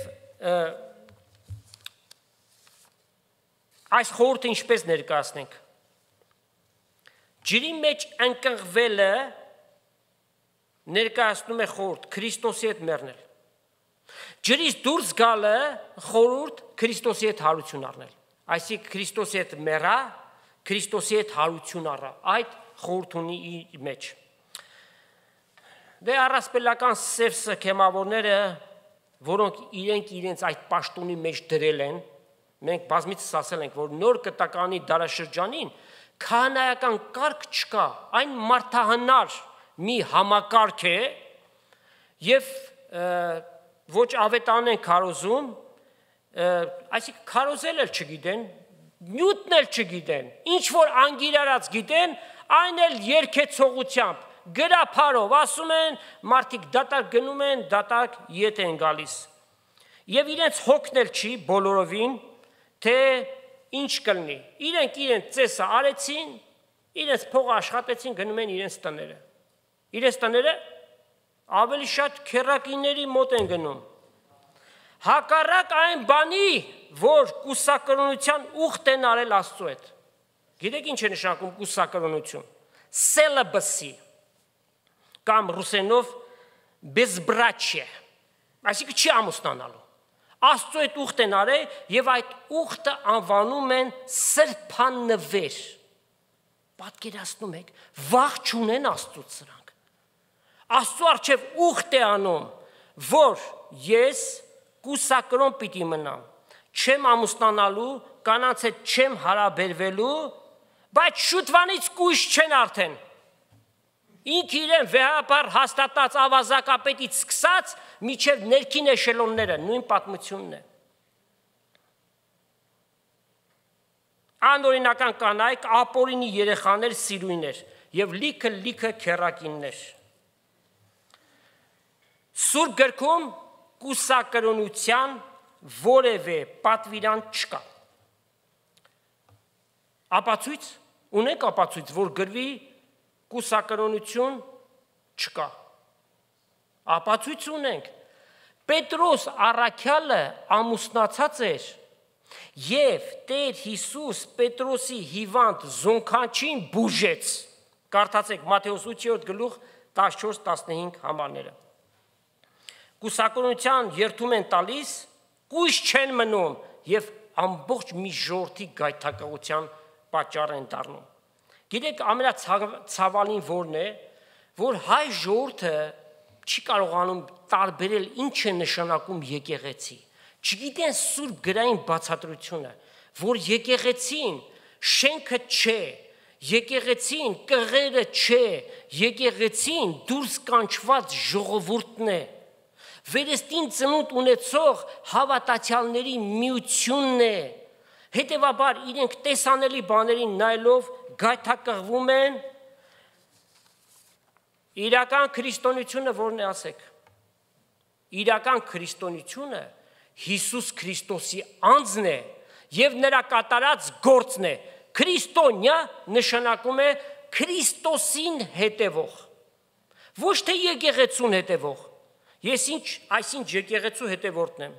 այս խորհուրդը ինչպես ներկայացնենք։ Ջրի մեջ ընկղվելը ներկայացնում է խորհուրդ Քրիստոսի հետ մեռնել։ Ջրից դուրս գալը խորհուրդ Քրիստոսի հետ հարություն առնել։ Այսինքն Քրիստոսի հետ մեռա, Քրիստոսի հետ հարություն առա։ Այդ խորհուրդ ունի իր մեջ։ Դե առասպելական սև սքեմավորները, որոնք իրենց այդ պաշտոնի մեջ դրել են, մենք բազմիցս ասել ենք, որ նոր կտականի դարաշրջանին քահանայական կարգ չկա, այն մարդահնար մի համակարգ է եւ ոչ ավետան են քարոզում, այսինքն քարոզել էլ չգիտեն, նյութն էլ չգիտեն, ինչ որ անգիրարած գիտեն, այն էլ երկեցողությամբ, գրափարով, ասում են, մարդիկ դատարկ գնում են, դատարկ ետ են գալիս։ Եվ իրենց հոգն էլ չի բոլորովին, թե ինչ կլինի։ Իրենք ծեսը արեցին, իրենց փողը աշխատեցին, գնում են իրենց տները։ Իրենց տները ավելի շատ քերակիների մոտ են գնում։ Հակառակ այն բանի, որ կուսակրոնության ուխտ են արել Աստծո հետ։ Գիտեք ինչ է նշանակում կուսակրոնություն։ Celibacy կամ ռուսերենով безбрачие։ Այսինքն չի ամուսնանալու։ Աստծո հետ ուխտ են արել եւ այդ ուխտը անվանում են սրբանվեր։ Պատկերացնում եք, վախ չունեն Աստծուց սրանք։ Աստծո առջև ուխտ է անում, որ ես կուսակրոն պիտի մնամ, չեմ ամուսնանալու, կանանց հետ չեմ հարաբերվելու, բայց շուտվանից կույս չեն արդեն։ Ինք իրեն վեհապար հաստատած ավազակապետից սկսած միջև ներքին էշելոնները, նույն պատմությունն է։ Անօրինական կանայք, ապօրինի երեխաներ, սիրույներ եւ լիքը քեռակիններ։ Սուրբ գրքում կուսակրոնության որևէ պատվիրան չկա։ Ապացույց, ունենք ապացույց, որ գրվի կուսակրոնություն չկա։ Ապացույց ունենք։ Պետրոս առաքյալը ամուսնացած էր եւ Տեր Հիսուս Պետրոսի հիվանդ զոնքանչին բուժեց։ Կարդացեք Մատթեոս 8-րդ գլուխ 14-15 համարները։ Կուսակրոնության երթում են տալիս, կույս չեն մնում եւ ամբողջ մի ժողովրդի գայթակղության պատճառ են դառնում։ Գիտեք, ամենացավալին որն է, որ հայ ժողովուրդը չի կարողանում տարբերել ինչ է նշանակում եկեղեցի։ Չգիտեն սուրբ գրային բացատրությունը, որ եկեղեցին շենքը չէ, եկեղեցին կղերը չէ, եկեղեցին դուրս կանչված ժողովուրդն է, վերստին ծնունդ ունեցող հավատացյալների միությունն է, հետևաբար իրենք տեսանելի բաներին նայելով գայթակղվում են, իրական քրիստոնեությունը որն է ասեք, իրական քրիստոնեությունը Հիսուս Քրիստոսի անձն է եւ նրա կատարած գործն է։ Քրիստոնյա նշանակում է Քրիստոսին հետևող, ոչ թե եկեղեցուն հետևող։ Ես այսինչ եկեղեցու հետևորդն եմ։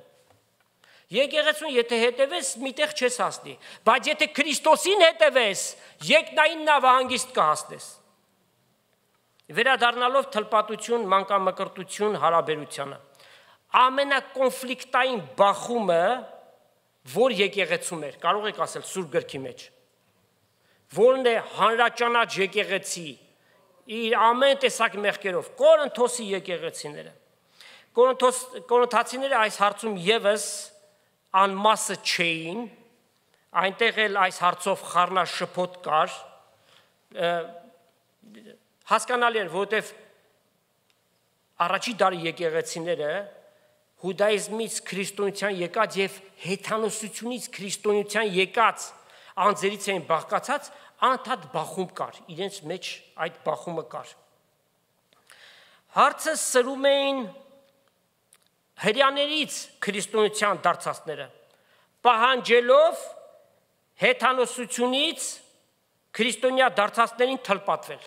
Եկեղեցուն եթե հետևես, միտեղ չես հասնի, բայց եթե Քրիստոսին հետևես, երկնային նավահանգիստ կհասնես։ Վերադառնալով թլպատություն, մանկամկրտություն հարաբերությանը, ամենակոնֆլիկտային բախումը, որ եկեղեցում էր, կարող եք ասել Սուրբ գրքի մեջ, որն է հանրաճանաչ եկեղեցի, իր ամեն տեսակ մեղքերով, Կորինթոսի եկեղեցիները։ Կորինթացիները այս հարցում եւս անմասը չէին, այնտեղ էլ այս հարցով խառնաշփոթ կար, հասկանալի էր, որովհետև առաջի դարի եկեղեցիները հուդայիզմից քրիստոնեության եկած եւ հեթանոսությունից քրիստոնեության եկած անձերից էին բաղկացած, անդադ բախում կար, իրենց մեջ այդ բախումը կար։ Հարցը սրում էին հրեաներից քրիստոնեության դարձածները, պահանջելով հեթանոսությունից քրիստոնյա դարձածներին թլպատվել։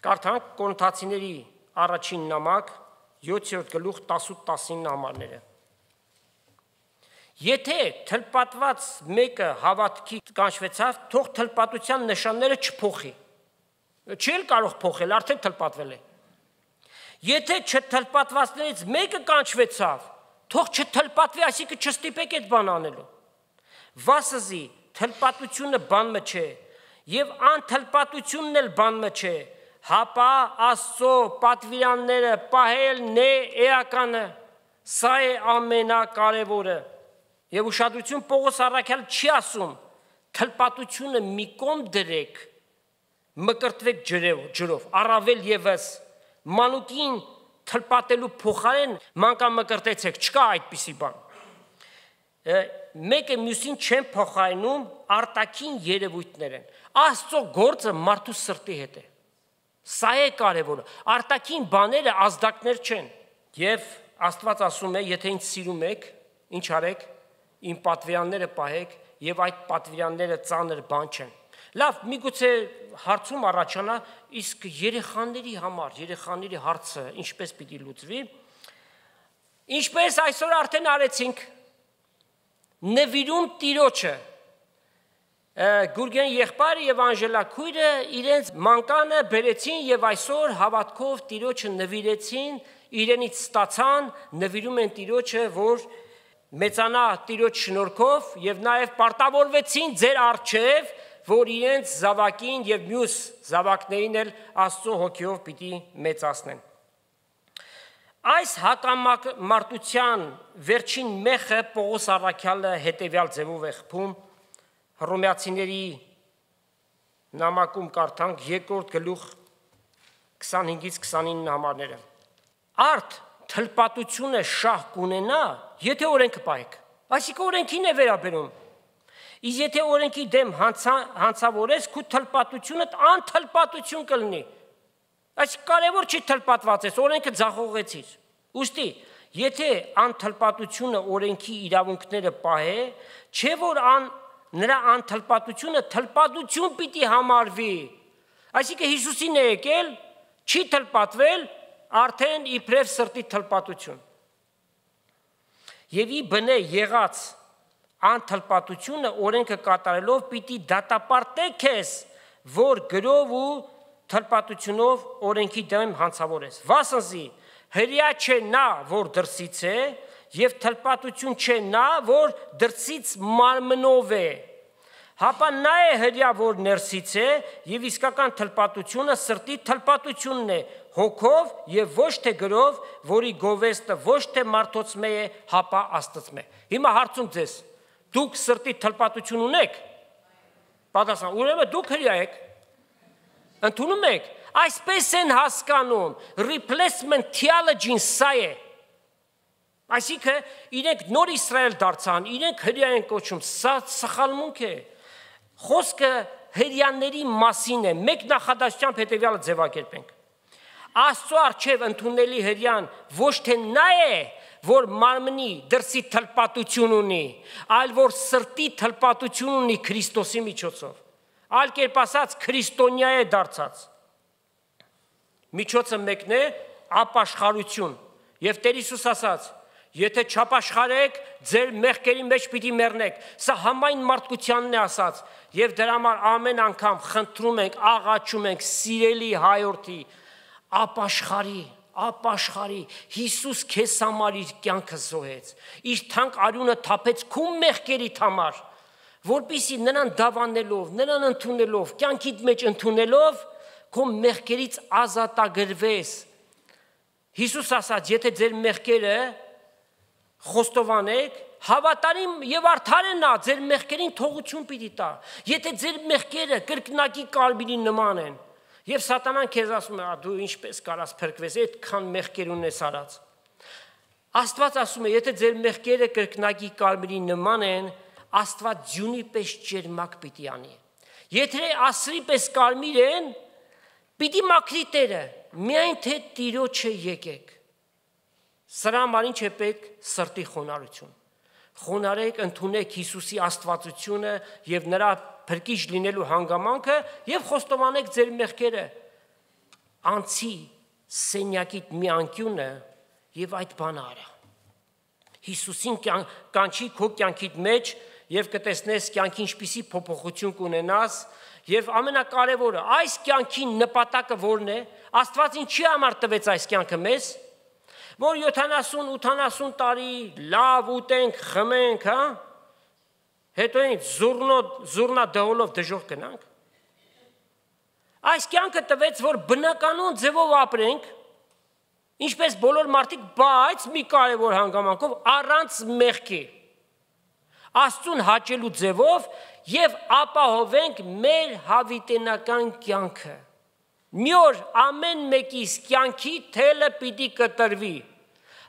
Կարդանք Կորինթացիների առաջին նամակ 7-րդ գլուխ 18-19 համարները։ Եթե թլպատված մեկը հավատքի կանչվեցավ, թող թլպատության նշանները չփոխի։ Չի կարող փոխել, արդեն թլպատվել է։ Եթե չթլպատվածներից մեկը կանչվեցավ, թող չթլպատվի, այսինքն չստիպեք այդ բան անելու։ Վասզի թլպատությունը բանմը չէ, եւ անթլպատությունն էլ բանմը չէ, հապա Աստծո պատվիրանները պահելն է էականը, սա է ամենակարևորը։ Եվ ուշադրություն Պողոս առաքյալ չի ասում, թլպատությունը մի կողմ դրեք, մկրտվեք ջրով, առավել եւս մանուկին թլպատելու փոխարեն մանկամկրտեցեք, չկա այդպիսի բան։ Մեկը մյուսին չեն փոխարինում արտաքին երևույթներ են։ Աստծո գործը մարդու սրտի հետ է։ Սա է կարևորը։ Արտաքին բաները ազդակներ չեն։ Եվ Աստված ասում է, եթե ինձ սիրում եք, ինչ արեք, իմ պատվիրանները պահեք, եւ այդ պատվիրանները ծանր բան չեն։ Լավ, միգուցե հարցում առաջանա, իսկ երեխաների համար, երեխաների հարցը ինչպես պիտի լուծվի։ Ինչպես այսօր արդեն արեցինք, նվիրում Տիրոջը։ Գուրգեն եղբայրը եւ Անժելա քույրը իրենց մանկանը բերեցին եւ այսօր հավատքով Տիրոջը նվիրեցին, իրենից ստացան, նվիրում են Տիրոջը, որ մեծանա Տիրոջ շնորհքով եւ նաեւ պարտավորվեցին ձեր առջեւ, որ իրենց զավակին եւ մյուս զավակներին էլ Աստծո հոգիով պիտի մեծացնեն։ Այս հակամարտության վերջին մեխը Պողոս առաքյալը հետևյալ ձևով է խփում Հռոմեացիների նամակում կարդանք 2-րդ գլուխ 25-ից 29 համարները։ Արդ թլպատությունը շահ կունենա, եթե օրենքը պահեք։ Այսինքն օրենքին է վերաբերում։ Իսկ եթե օրենքի դեմ հանցավորես, քու թլպատությունդ անթլպատություն կլինի։ Այսինքն կարևոր չի թլպատված ես, օրենքը ձախողեցիր։ Ուստի, եթե անթլպատությունը օրենքի իրավունքները պահե, չէ որ նրա անթլպատությունը թլպատություն պիտի համարվի։ Այսինքն Հիսուսին է եկել, չի թլպատվել, արդեն իբրև սրտի թլպատություն։ Եվ ի բնե եղած անթլպատությունը օրենքը կատարելով պիտի դատապարտեք ես, որ գրով ու թլպատությունով օրենքի դեմ հանցավոր ես։ Վասնզի հրյա չէ նա, որ դրսից է, և թլպատություն չէ նա, որ դրսից մարմնով է։ Հապա նա է հրյա, որ ներսից է, և իսկական թլպատությունը սրտի թլպատությունն է, հոգով և ոչ թե գրով, որի գովեստը ոչ թե մարդոցմե է, հապա Աստծմե։ Հիմա հարցում ձեզ, դուք սրտի թլպատություն ունեք։ Պատասխան, ուրեմն դուք հրյա եք։ Ընդունում եք, այսպես են հասկանում, replacement theology-ն սա է։ Այսինքն իրենք նոր Իսրայել դարձան, իրենք հրյա են կոչում, սա սխալմունք է։ Խոսքը հրյաների մասին է, մեկ նախադասությամբ հետևյալը ձևակերպենք։ Աստծո առջև ընդունելի հրյան ոչ թե նա է, որ մարմնի դրսի թլպատություն ունի, այլ որ սրտի թլպատություն ունի Քրիստոսի միջոցով։ Այլ կերպ ասած, քրիստոնյա է դարձած։ Միջոցը մեկն է ապաշխարություն։ Եվ Տեր Հիսուս ասաց. Եթե չապաշխարեք, ձեր մեղքերի մեջ պիտի մեռնեք։ Սա համայն մարդկությանն է ասած, եւ դրա համար ամեն անգամ խնդրում ենք, աղաչում ենք սիրելի հայրենի, ապաշխարի։ Հիսուս քեզ համար իր կյանքը զոհեց։ Իր թանկ արյունը թափեց քո մեղքերիդ համար, որպեսզի նրան դավանելով, նրան ընդունելով, կյանքիդ մեջ ընդունելով, քո մեղքերից ազատագրվես։ Հիսուս ասաց, եթե ձեր մեղքերը խոստովանեք, հավատարիմ եւ արդար է նա, ձեր մեղքերին թողություն պիտի տա։ Եթե ձեր մեղքերը կրկնակի կարմիրի նման են, եւ սատանան քեզ ասում է, դու ինչպես կարաս փրկվես, այդքան մեղքեր ունես արած։ Աստված ասում է, եթե ձեր մեղքերը կրկնակի կարմիրի նման են, Աստված ձյունի պես ջերմակ պիտի անի։ Եթե ասրի պես կարմիր են, պիտի մաքրի Տերը, միայն թե Տիրոջը եկեք։ Սրա համար ինչ է պետք սրտի խոնարհություն։ Խոնարհեք, ընդունեք Հիսուսի աստվածությունը եւ նրա փրկիչ լինելու հանգամանքը եւ խոստովանեք ձեր մեղքերը։ Անցի սենյակիդ մի անկյունը եւ այդ բանը արա։ Հիսուսին կանչի քո կյանքիդ մեջ եւ կտեսնես կյանքի ինչպիսի փոփոխություն կունենաս եւ ամենակարևորը այս կյանքի նպատակը որն է։ Աստված ինչի համար տվեց այս կյանքը մեզ, որ 70-80 տարի լավ ուտենք, խմենք, հա? Հետո ենք զուռնա դհոլով դժոխ գնանք։ Այս կյանքը տվեց, որ բնականon ձևով ապրենք, ինչպես բոլոր մարդիկ, բայց մի կարևոր հանգամանքով առանց մեղքի։ Աստծուն հաճելու ձևով եւ ապահովենք մեր հավիտենական կյանքը։ Մի օր ամեն մեկիս կյանքի թելը պիտի կտրվի։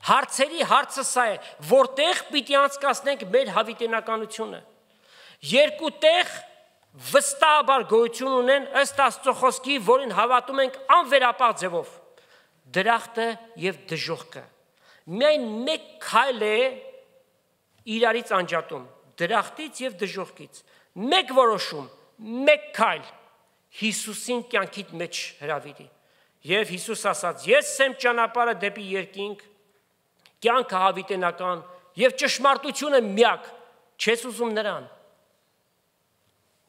Հարցերի հարցը սա է, որտեղ պիտի անցկացնենք մեր հավիտենականությունը։ Երկու տեղ վստահաբար գոյություն ունեն ըստ Աստծո խոսքի, որին հավատում ենք անվերապահ ձևով։ Դրախտը եւ դժոխքը։ Միայն մեկ քայլ է իրարից անջատում, դրախտից եւ դժոխքից։ Մեկ որոշում, մեկ քայլ Հիսուսին կյանքիդ մեջ հրավիրի։ Եվ Հիսուս ասաց. Ես եմ ճանապարհը դեպի երկինք, կյանքը հավիտենական եւ ճշմարտությունը միակ, չես ուզում նրան։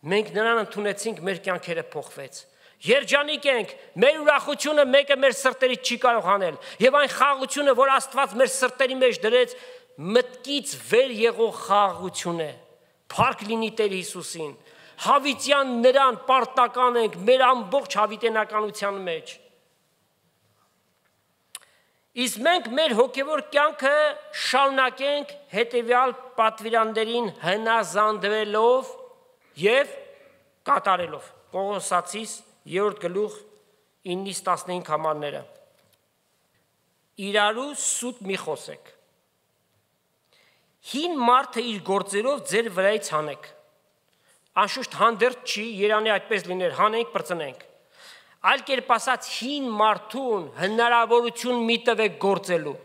Մենք նրան ընդունեցինք, մեր կյանքերը փոխվեց։ Երջանիկ ենք, մեր ուրախությունը մեկը մեր սրտերից չի կարող անել, եւ այն խաղաղությունը, որ Աստված մեր սրտերի մեջ դրեց, մտքից վեր եղող խաղաղություն է։ Փառք լինի Տեր Հիսուսին։ Հավիտյան նրան պարտական ենք մեր ամբողջ հավիտենականության մեջ։ Իսկ մենք մեր հոգևոր կյանքը շարունակենք հետևյալ պատվիրաններին հնազանդվելով եւ կատարելով։ Կողոսացիս 3-րդ գլուխ 9-ից 15 համարները։ Իրարու սուտ մի խոսեք։ Հին մարդը իր գործերով ձեր վրայից հանեք։ Անշուշտ հանդերձ չի, Երանի այդպես լիներ, հանենք, բրծնենք։ Այլ կերպ ասած, հին մարդուն հնարավորություն մի տվեք գործելու։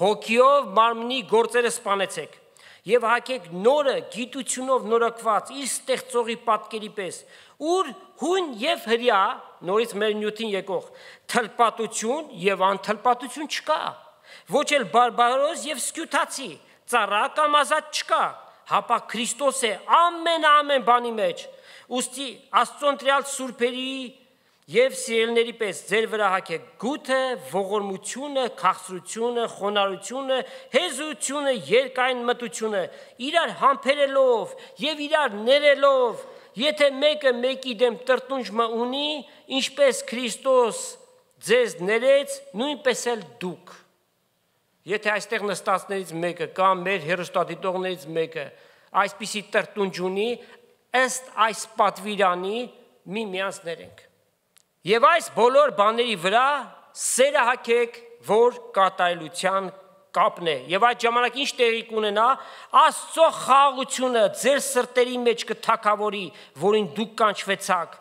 Հոգիով մարմնի գործերը սպանեցեք եւ հակեք նորը գիտությունով նորակված իր ստեղծողի պատկերի պես, ուր հույն եւ հրյա, նորից մեր նյութին եկող, թլպատություն եւ անթլպատություն չկա, ոչ էլ բարբարոս եւ սկյուտացի, ծառա կամ ազատ չկա, հապա Քրիստոս է ամեն բանի մեջ, ուստի Աստծո ընտրյալ սուրբերի եւ սիրելիների պես ձեր վրա հակեք գութը, ողորմությունը, քաղցրությունը, խոնարհությունը, հեզությունը, երկայն մտությունը, իրար համբերելով եւ իրար ներելով, եթե մեկը մեկի դեմ տրտունջ ունի, ինչպես Քրիստոս ձեզ ներեց, նույնպես էլ դուք։ Եթե այստեղ նստածներից մեկը կամ մեր հերոստատիտողներից մեկը այսպիսի տրտունջ ունի, ըստ այս պատվիրանի միմյանց ներենք։ Եվ այս բոլոր բաների վրա սերը հագեք, որ կատարելության կապն է։ Եվ այդ ժամանակ ինչ տեղի կունենա, Աստծո խաղաղությունը ձեր սրտերի մեջ կթագավորի, որին դուք կանչվեցաք,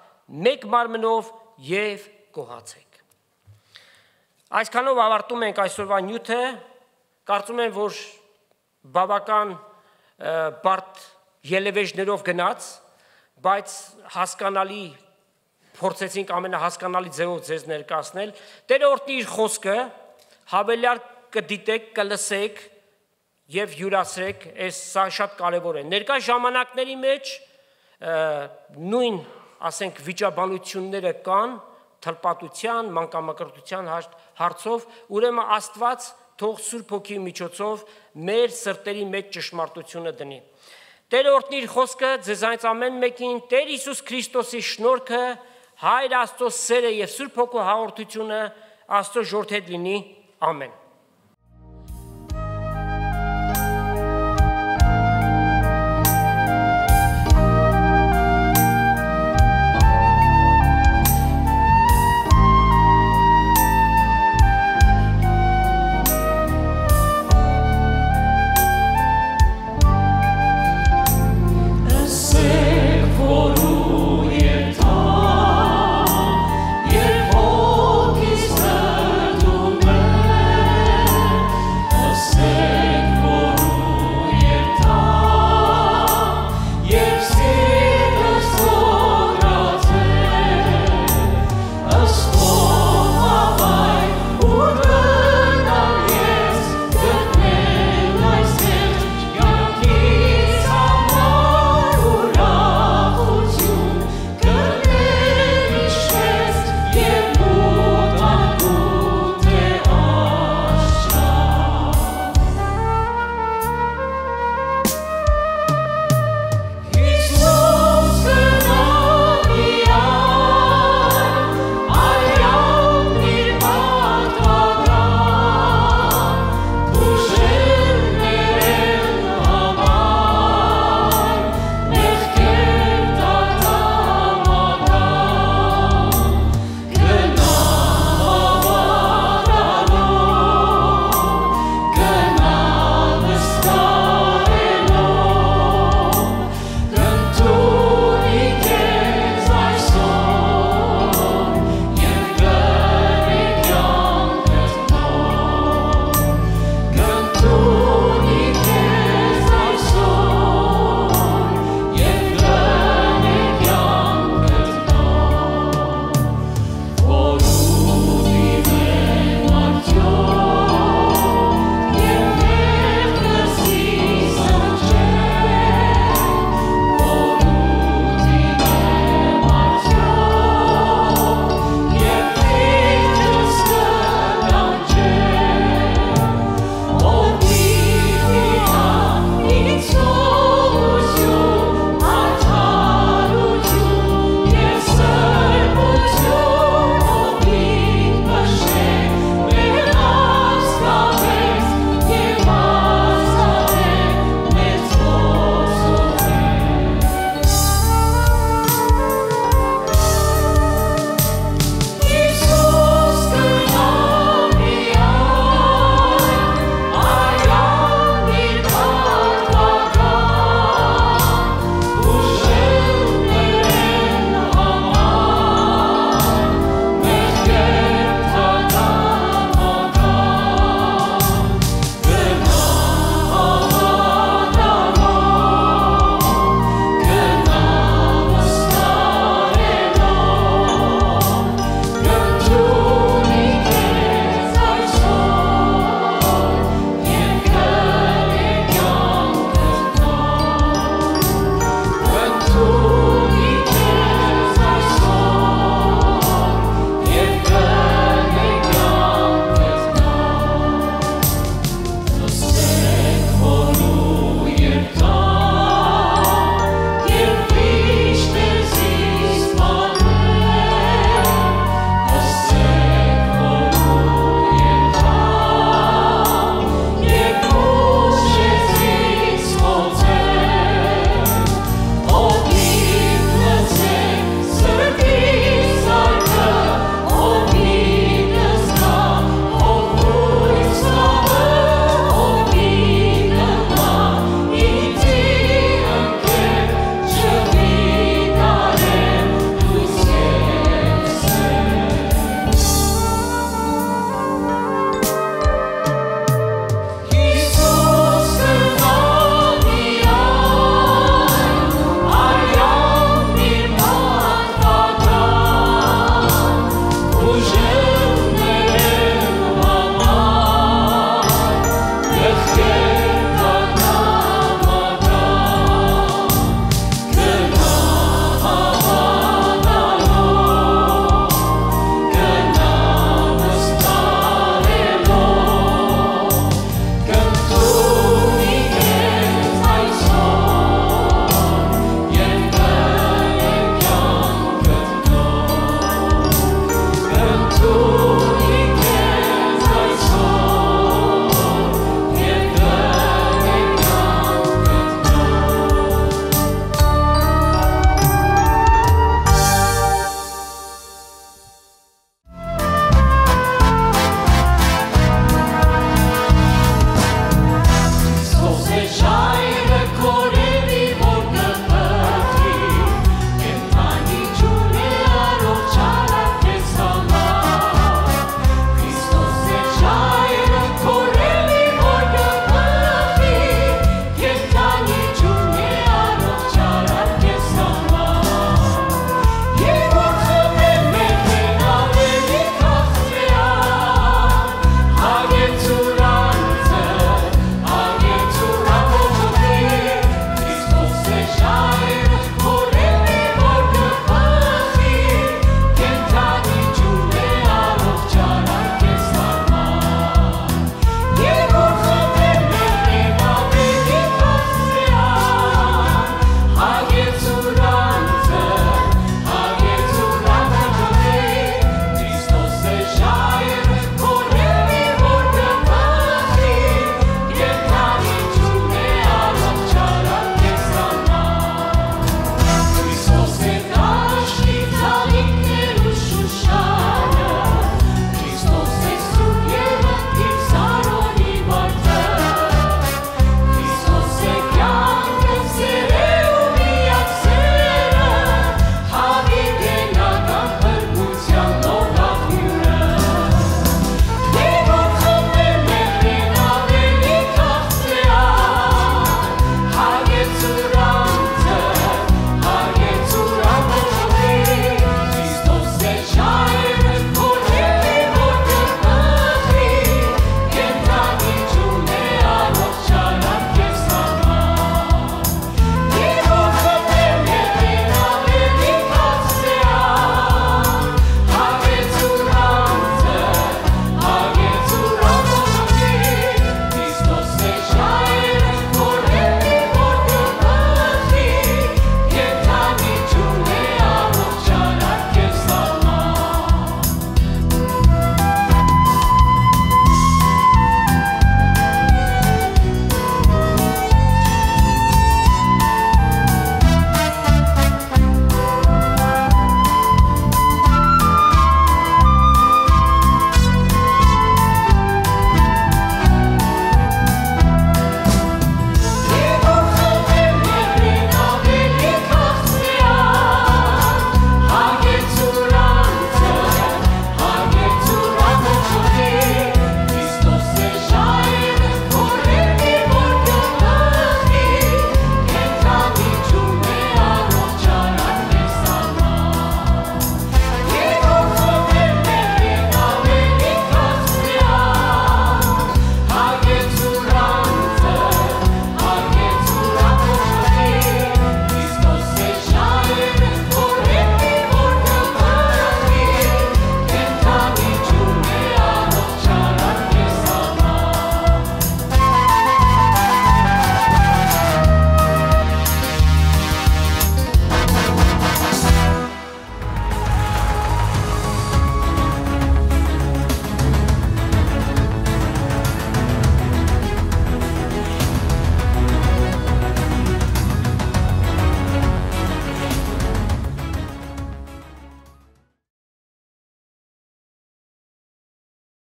մեկ մարմնով եւ գոհացեք։ Այսքանով ավարտում ենք այսօրվա նյութը, կարծում եմ, որ բավական բարդ ելևեժներով գնաց, բայց հասկանալի փորձեցինք ամենահասկանալի ձևով ձեզ ներկայացնել։ Տերը օրհնի իր խոսքը, հավելյալ կդիտեք, կլսեք եւ յուրացրեք, սա շատ կարեւոր է։ Ներկա ժամանակների մեջ նույն, ասենք, վիճաբանությունները կան թլպատության, մանկամկրտության հարցով, ուրեմն Աստված թող Սուրբ Հոգի միջոցով մեր սրտերի մեջ ճշմարտությունը դնի։ Տերը օրհնի իր խոսքը ձեզանից ամեն մեկին, Տեր Հիսուս Քրիստոսի շնորհքը, Հայր Աստծո սերը եւ Սուրբ Հոգու հաղորդությունը Աստծո ժողովրդի հետ լինի, ամեն։